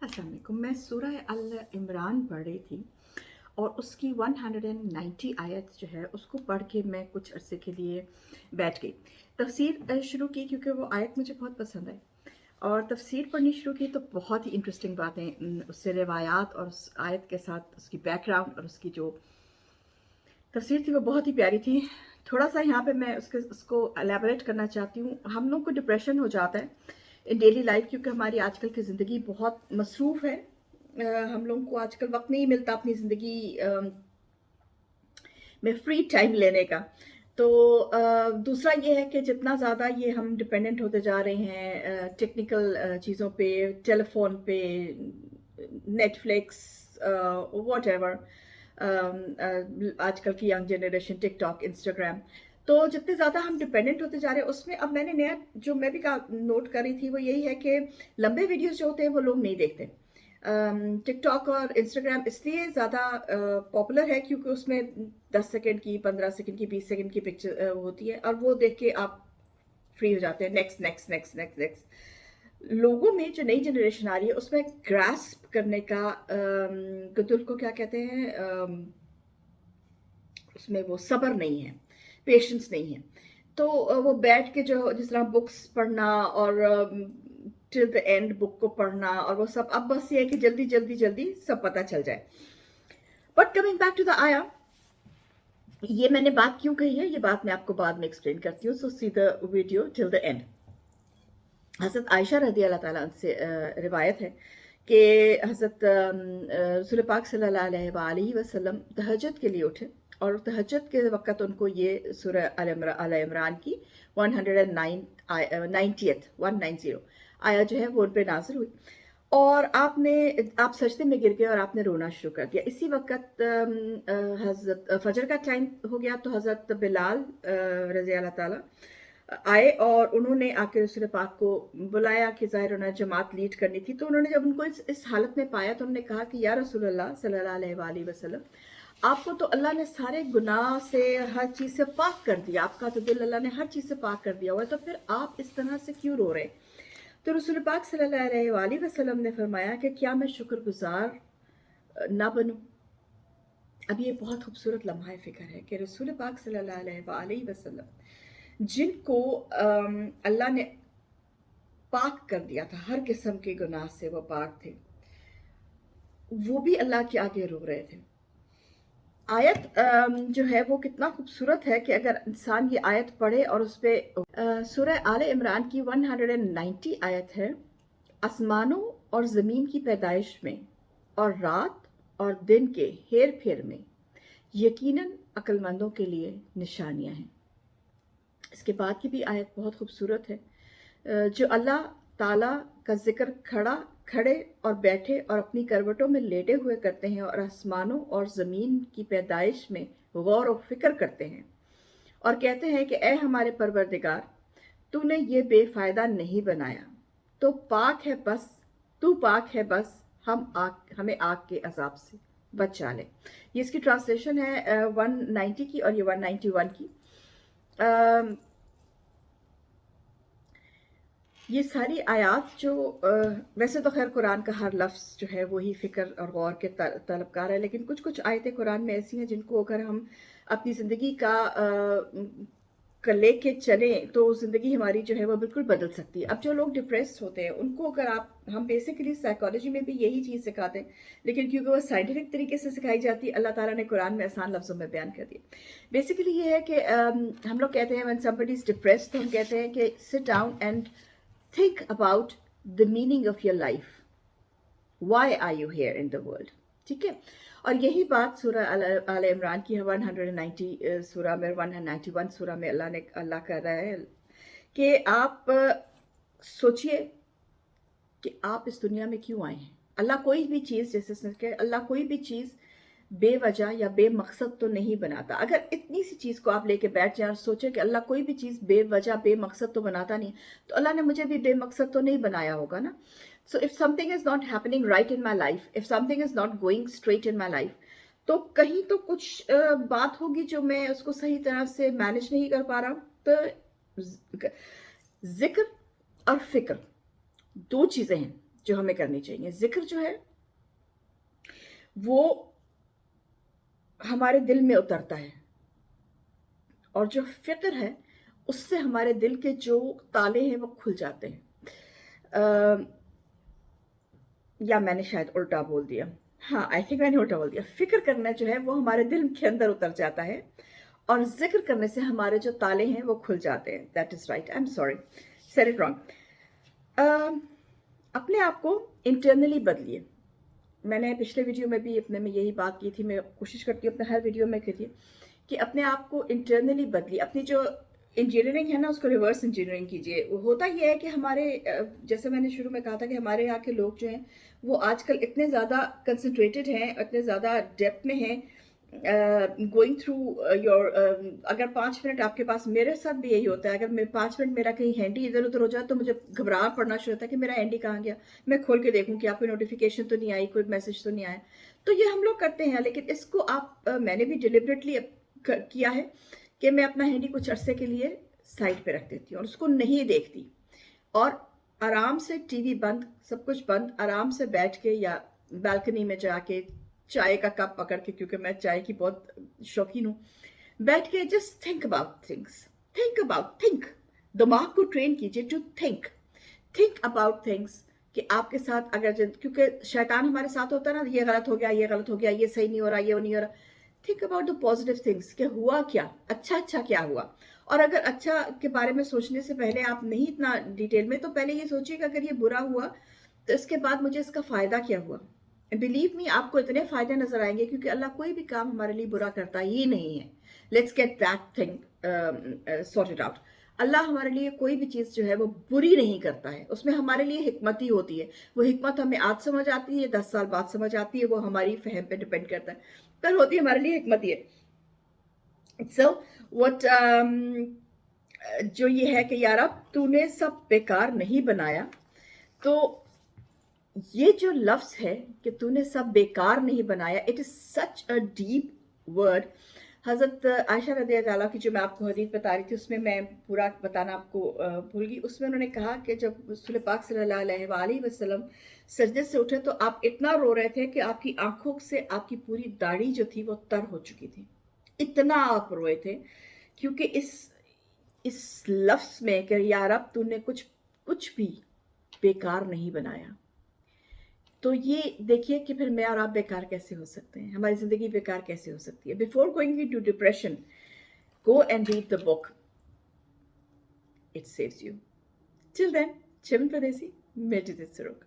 अस्सलाम वालेकुम। मैं सूरह अल इमरान पढ़ रही थी और उसकी 190 आयत जो है उसको पढ़ के मैं कुछ अरसे के लिए बैठ गई। तफसीर शुरू की क्योंकि वो आयत मुझे बहुत पसंद आई और तफसीर पढ़नी शुरू की तो बहुत ही इंटरेस्टिंग बातें उससे रिवायात और उस आयत के साथ उसकी बैकग्राउंड और उसकी जो तफसीर थी वो बहुत ही प्यारी थी। थोड़ा सा यहाँ पे मैं उसको एलैबोरेट करना चाहती हूँ। हम लोग को डिप्रेशन हो जाता है इन डेली लाइफ क्योंकि हमारी आजकल की ज़िंदगी बहुत मसरूफ़ है। हम लोगों को आजकल वक्त नहीं मिलता अपनी ज़िंदगी में फ्री टाइम लेने का। तो दूसरा ये है कि जितना ज़्यादा ये हम डिपेंडेंट होते जा रहे हैं टेक्निकल चीज़ों पे, टेलीफोन पे, नेटफ्लिक्स, व्हाटएवर, आजकल की यंग जनरेशन टिकटॉक, इंस्टाग्राम, तो जितने ज़्यादा हम डिपेंडेंट होते जा रहे हैं उसमें अब मैंने नया जो मैं भी नोट कर रही थी वो यही है कि लंबे वीडियोस जो होते हैं वो लोग नहीं देखते। टिकटॉक और इंस्टाग्राम इसलिए ज़्यादा पॉपुलर है क्योंकि उसमें 10 सेकंड की, 15 सेकंड की, 20 सेकंड की पिक्चर होती है और वो देख के आप फ्री हो जाते हैं। Next next next next next. लोगों में जो नई जनरेशन आ रही है उसमें ग्रास्प करने का गुतुल को क्या कहते हैं, उसमें वो सब्र नहीं है, पेशेंस नहीं है। तो वो बैठ के जो जिस तरह बुक्स पढ़ना और टिल द एंड बुक को पढ़ना और वो सब, अब बस ये है कि जल्दी जल्दी जल्दी सब पता चल जाए। But coming back to the आया, ये मैंने बात क्यों कही है ये बात मैं आपको बाद में एक्सप्लेन करती हूँ। So see the video till the end. हज़रत आयशा रदी अल्लाह ताला से रिवायत है कि हज़रत रसूल पाक सल्लल्लाहु अलैहि वसल्लम तहज्जुद के लिए उठे और तहज्जुद के वक़्त उनको ये सूरह आल इमरान की 190 आया जो है वो उन पे नाज़िल हुई और आप सजदे में गिर गए और आपने रोना शुरू कर दिया। इसी वक़्त हज़रत फजर का टाइम हो गया तो हज़रत बिलाल रज़ी अल्लाह ताला आए और उन्होंने आके रसूल पाक को बुलाया कि ज़ाहिर उन्हें जमात लीड करनी थी। तो उन्होंने जब उनको इस हालत में पाया तो उन्होंने कहा कि या रसूल अल्लाह सल्लल्लाहु अलैहि वसल्लम, आपको तो अल्लाह ने सारे गुनाह से, हर चीज़ से पाक कर दिया, आपका तो दिल अल्लाह ने हर चीज़ से पाक कर दिया हुआ है, तो फिर आप इस तरह से क्यों रो रहे हैं? तो रसूल पाक सल्लल्लाहु अलैहि वसल्लम ने फरमाया कि क्या मैं शुक्रगुजार ना बनूं? अब ये बहुत खूबसूरत लम्हा फ़िक्र है कि रसूल पाक सल्लल्लाहु अलैहि वसल्लम जिनको अल्लाह ने पाक कर दिया था, हर किस्म के गुनाह से वो पाक थे, वो भी अल्लाह के आगे रो रहे थे। आयत जो है वो कितना खूबसूरत है कि अगर इंसान ये आयत पढ़े और उस पे सूरह आले इमरान की 190 आयत है। आसमानों और ज़मीन की पैदाइश में और रात और दिन के हेर फेर में यकीनन अक्लमंदों के लिए निशानियां हैं। इसके बाद की भी आयत बहुत खूबसूरत है। जो अल्लाह ताला का जिक्र खड़े और बैठे और अपनी करवटों में लेटे हुए करते हैं और आसमानों और ज़मीन की पैदाइश में गौर और फिक्र करते हैं और कहते हैं कि ए हमारे परवरदिगार, तूने ये बेफायदा नहीं बनाया, तो पाक है बस, तू पाक है बस, हमें आग के अजाब से बचा ले। ये इसकी ट्रांसलेशन है 190 की और ये 191 की। ये सारी आयात जो वैसे तो खैर कुरान का हर लफ्ज़ जो है वही फ़िक्र और गौर के तलबगार है, लेकिन कुछ कुछ आयतें कुरान में ऐसी हैं जिनको अगर हम अपनी ज़िंदगी का लेके चलें तो ज़िंदगी हमारी जो है वो बिल्कुल बदल सकती है। अब जो लोग डिप्रेस्ड होते हैं उनको अगर हम बेसिकली साइकोलॉजी में भी यही चीज़ सिखाते हैं, लेकिन क्योंकि वो साइंटिफिक तरीके से सिखाई जाती है, अल्लाह ताला ने कुरान में आसान लफ्ज़ों में बयान कर दिया। बेसिकली ये है कि हम लोग कहते हैं व्हेन समबडी इज़ डिप्रेस्ड तो हम कहते हैं कि sit down and think about the meaning of your life. Why are you here in the world? ठीक है। और यही बात सूरह आल इमरान की 190 सूरह में 191 सूरह में अल्लाह कर रहा है कि आप सोचिए कि आप इस दुनिया में क्यों आए हैं। अल्लाह कोई भी चीज़, जैसे अल्लाह कोई भी चीज़ बेवजह या बेमकसद तो नहीं बनाता। अगर इतनी सी चीज़ को आप लेके बैठ जाए और सोचें कि अल्लाह कोई भी चीज़ बेवजह बेमकसद तो बनाता नहीं, तो अल्लाह ने मुझे भी बेमकसद तो नहीं बनाया होगा ना। So if something is not happening right in my life, if something is not going straight in my life, तो कहीं तो कुछ बात होगी जो मैं उसको सही तरह से मैनेज नहीं कर पा रहा हूँ। तो जिक्र और फिक्र दो चीज़ें हैं जो हमें करनी चाहिए। ज़िक्र जो है वो हमारे दिल में उतरता है, और जो फ़िक्र है उससे हमारे दिल के जो ताले हैं वो खुल जाते हैं। अ, या मैंने शायद उल्टा बोल दिया। हाँ, आई थिंक मैंने उल्टा बोल दिया। फ़िक्र करना जो है वो हमारे दिल के अंदर उतर जाता है, और ज़िक्र करने से हमारे जो ताले हैं वो खुल जाते हैं। That is right, I am sorry, said it wrong. अपने आप को इंटरनली बदलिए। मैंने पिछले वीडियो में भी अपने में यही बात की थी, मैं कोशिश करती हूँ अपने हर वीडियो में कहती कि अपने आप को इंटरनली बदलिए। अपनी जो इंजीनियरिंग है ना उसको रिवर्स इंजीनियरिंग कीजिए। वो होता ये है कि हमारे जैसे मैंने शुरू में कहा था कि हमारे यहाँ के लोग जो हैं वो आजकल इतने ज़्यादा कंसंट्रेटेड हैं, इतने ज़्यादा डेप्थ में हैं, गोइंग थ्रू योर, अगर 5 मिनट आपके पास, मेरे साथ भी यही होता है, अगर मैं 5 मिनट मेरा कहीं हैंडी इधर उधर हो जाए तो मुझे घबराहट पड़ना शुरू होता है कि मेरा हैंडी कहाँ गया, मैं खोल के देखूं कि आपको नोटिफिकेशन तो नहीं आई, कोई मैसेज तो नहीं आया। तो ये हम लोग करते हैं, लेकिन इसको आप मैंने भी डिलिबरेटली किया है कि मैं अपना हैंडी कुछ अरसे के लिए साइड पे रख देती हूँ और उसको नहीं देखती, और आराम से टीवी बंद, सब कुछ बंद, आराम से बैठ के या बालकनी में जाके चाय का कप पकड़ के, क्योंकि मैं चाय की बहुत शौकीन हूँ, बैठ के just think about things, think, दिमाग को ट्रेन कीजिए टू थिंक अबाउट थिंग्स, कि आपके साथ अगर क्योंकि शैतान हमारे साथ होता है ना, ये गलत हो गया, ये गलत हो गया, ये सही नहीं हो रहा, ये नहीं हो रहा। Think about the positive things, कि हुआ क्या अच्छा क्या हुआ। और अगर अच्छा के बारे में सोचने से पहले आप नहीं इतना डिटेल में, तो पहले ये सोचिएगा अगर ये बुरा हुआ तो इसके बाद मुझे इसका फायदा क्या हुआ। बिलीव मी, आपको इतने फायदे नजर आएंगे, क्योंकि अल्लाह कोई भी काम हमारे लिए बुरा करता ही नहीं है। Let's get that thing sorted out. Allah हमारे लिए कोई भी चीज़ जो है वो बुरी नहीं करता है, उसमें हमारे लिए हिकमत ही होती है। वो हिकमत हमें आज समझ आती है, 10 साल बाद समझ आती है, वो हमारी फहम पे डिपेंड करता है, पर होती है हमारे लिए हिकमत ही है। सो व्हाट जो ये है कि यार अब तूने सब बेकार नहीं बनाया, तो ये जो लफ्ज है कि तूने सब बेकार नहीं बनाया, it is such a deep word. हजरत आयशा रज़ी अल्लाह अन्हा की जो मैं आपको हदीस बता रही थी, उसमें मैं पूरा बताना आपको भूल गई। उसमें उन्होंने कहा कि जब रसूल पाक सल्लल्लाहु अलैहि वसल्लम सजदे से उठे तो आप इतना रो रहे थे कि आपकी आंखों से आपकी पूरी दाढ़ी जो थी वो तर हो चुकी थी, इतना आप रोए थे। क्योंकि इस लफ्ज में कि यार अब तूने कुछ भी बेकार नहीं बनाया, तो ये देखिए कि फिर मैं और आप बेकार कैसे हो सकते हैं, हमारी जिंदगी बेकार कैसे हो सकती है। Before going into depression, go and read the book. It saves you. Till then, Chivan Pradesi, Meditates Sarok.